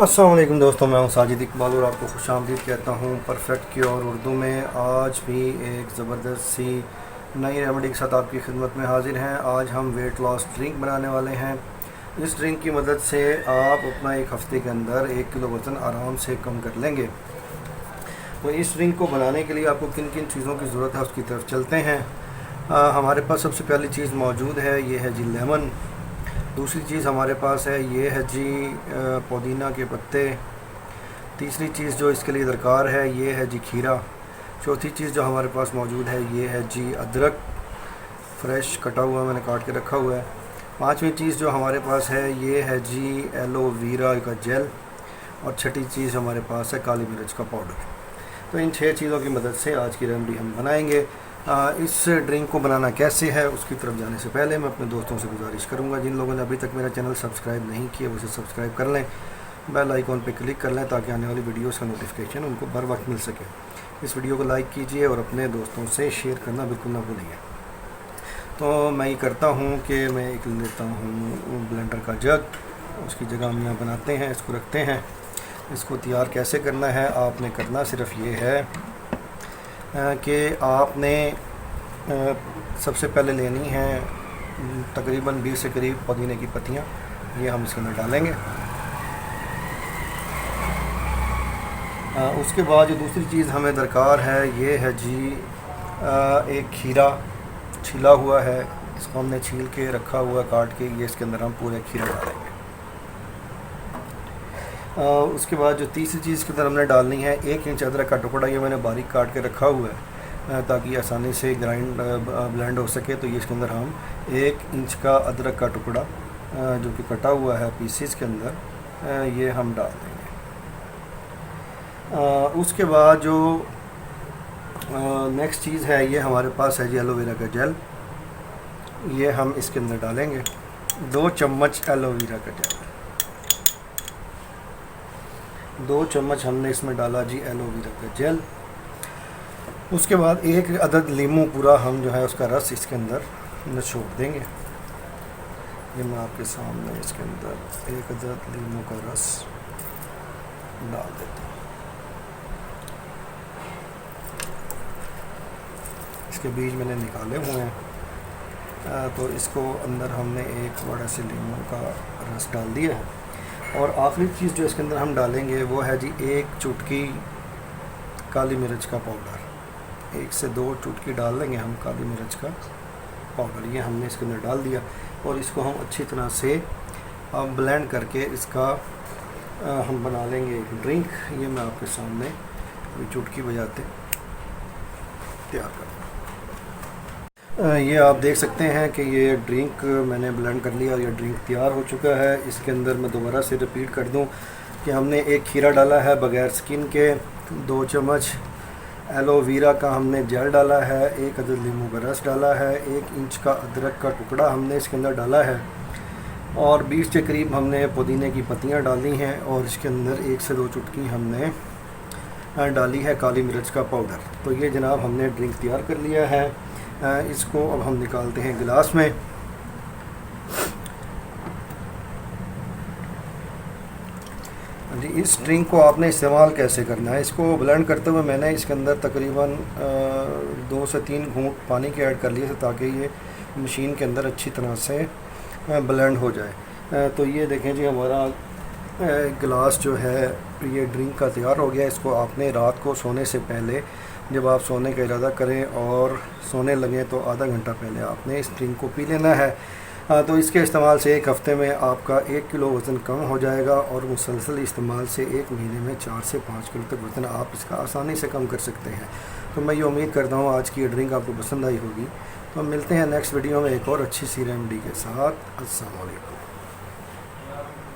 अस्सलाम वालेकुम दोस्तों, मैं हूं साजिद इकबाल और आपको खुशामदीद कहता हूं परफेक्ट क्योर उर्दू में। आज भी एक ज़बरदस्त सी नई रेमेडी के साथ आपकी खिदमत में हाजिर हैं। आज हम वेट लॉस ड्रिंक बनाने वाले हैं। इस ड्रिंक की मदद से आप अपना एक हफ़्ते के अंदर 1 किलो वज़न आराम से कम कर लेंगे। तो इस ड्रिंक को बनाने के लिए आपको किन किन चीज़ों की ज़रूरत है उसकी तरफ चलते हैं। हमारे पास सबसे पहली चीज़ मौजूद है, ये है जी लेमन। दूसरी चीज़ हमारे पास है ये है जी पुदीना के पत्ते। तीसरी चीज़ जो इसके लिए दरकार है ये है जी खीरा। चौथी चीज़ जो हमारे पास मौजूद है ये है जी अदरक, फ्रेश कटा हुआ मैंने काट के रखा हुआ है। पांचवी चीज़ जो हमारे पास है ये है जी एलोवेरा का जेल। और छठी चीज़ हमारे पास है काली मिर्च का पाउडर। तो इन 6 चीज़ों की मदद से आज की रेमेडी हम बनाएंगे। इस ड्रिंक को बनाना कैसे है उसकी तरफ जाने से पहले मैं अपने दोस्तों से गुजारिश करूंगा, जिन लोगों ने अभी तक मेरा चैनल सब्सक्राइब नहीं किया वो उसे सब्सक्राइब कर लें, बेल आइकॉन पे क्लिक कर लें ताकि आने वाली वीडियोस का नोटिफिकेशन उनको बर वक्त मिल सके। इस वीडियो को लाइक कीजिए और अपने दोस्तों से शेयर करना बिल्कुल ना भूलिए। तो मैं ये करता हूँ कि मैं एक लेता हूँ ब्लेंडर का जग, उसकी जगह हम यहाँ बनाते हैं, इसको रखते हैं। इसको तैयार कैसे करना है, आपने करना सिर्फ ये है कि आपने सबसे पहले लेनी है तकरीबन 20 से करीब पुदीने की पत्तियाँ। ये हम इसके अंदर डालेंगे। उसके बाद जो दूसरी चीज़ हमें दरकार है ये है जी एक खीरा छिला हुआ है। इसको हमने छील के रखा हुआ काट के, ये इसके अंदर हम पूरे खीरा डालेंगे। उसके बाद जो तीसरी चीज़ के अंदर हमने डालनी है 1 इंच अदरक का टुकड़ा। ये मैंने बारीक काट के रखा हुआ है ताकि आसानी से ब्लेंड हो सके। तो ये इसके अंदर हम 1 इंच का अदरक का टुकड़ा जो कि कटा हुआ है पीसीस के अंदर, ये हम डाल देंगे। उसके बाद जो नेक्स्ट चीज़ है ये हमारे पास है जी एलोवेरा का जेल। ये हम इसके अंदर डालेंगे 2 चम्मच एलोवेरा का जेल। 2 चम्मच हमने इसमें डाला जी एलोवेरा का जेल। उसके बाद 1 अदद लीमू पूरा हम जो है उसका रस इसके अंदर निचोड़ देंगे। ये मैं आपके सामने इसके अंदर 1 अदद लीमू का रस डाल देता हूँ। इसके बीज मैंने निकाले हुए हैं। तो इसको अंदर हमने 1 बड़ा से लीमू का रस डाल दिया है। और आखिरी चीज़ जो इसके अंदर हम डालेंगे वो है जी 1 चुटकी काली मिर्च का पाउडर। 1 से 2 चुटकी डाल लेंगे हम काली मिर्च का पाउडर। ये हमने इसके अंदर डाल दिया और इसको हम अच्छी तरह से ब्लेंड करके इसका हम बना लेंगे एक ड्रिंक। ये मैं आपके सामने अभी चुटकी बजाते तैयार कर। ये आप देख सकते हैं कि ये ड्रिंक मैंने ब्लेंड कर लिया और ये ड्रिंक तैयार हो चुका है। इसके अंदर मैं दोबारा से रिपीट कर दूं कि हमने 1 खीरा डाला है बग़ैर स्किन के, 2 चम्मच एलोवेरा का हमने जेल डाला है, 1 अदद लीमू का रस डाला है, 1 इंच का अदरक का टुकड़ा हमने इसके अंदर डाला है और 20 के करीब हमने पुदीने की पत्तियाँ डाली हैं और इसके अंदर 1 से 2 चुटकी हमने डाली है काली मिर्च का पाउडर। तो ये जनाब हमने ड्रिंक तैयार कर लिया है। इसको अब हम निकालते हैं गिलास में। जी, इस ड्रिंक को आपने इस्तेमाल कैसे करना है, इसको ब्लेंड करते हुए मैंने इसके अंदर तकरीबन 2 से 3 घूंट पानी के ऐड कर लिए थे ताकि ये मशीन के अंदर अच्छी तरह से ब्लेंड हो जाए। तो ये देखें जी हमारा गिलास जो है ये ड्रिंक का तैयार हो गया। इसको आपने रात को सोने से पहले, जब आप सोने का इरादा करें और सोने लगें तो आधा घंटा पहले आपने इस ड्रिंक को पी लेना है। तो इसके इस्तेमाल से 1 हफ़्ते में आपका 1 किलो वज़न कम हो जाएगा और मुसलसल इस्तेमाल से 1 महीने में 4 से 5 किलो तक वज़न आप इसका आसानी से कम कर सकते हैं। तो मैं ये उम्मीद करता हूँ आज की ये ड्रिंक आपको पसंद आई होगी। तो मिलते हैं नेक्स्ट वीडियो में एक और अच्छी सी रेमेडी के साथ। अस्सलाम वालेकुम।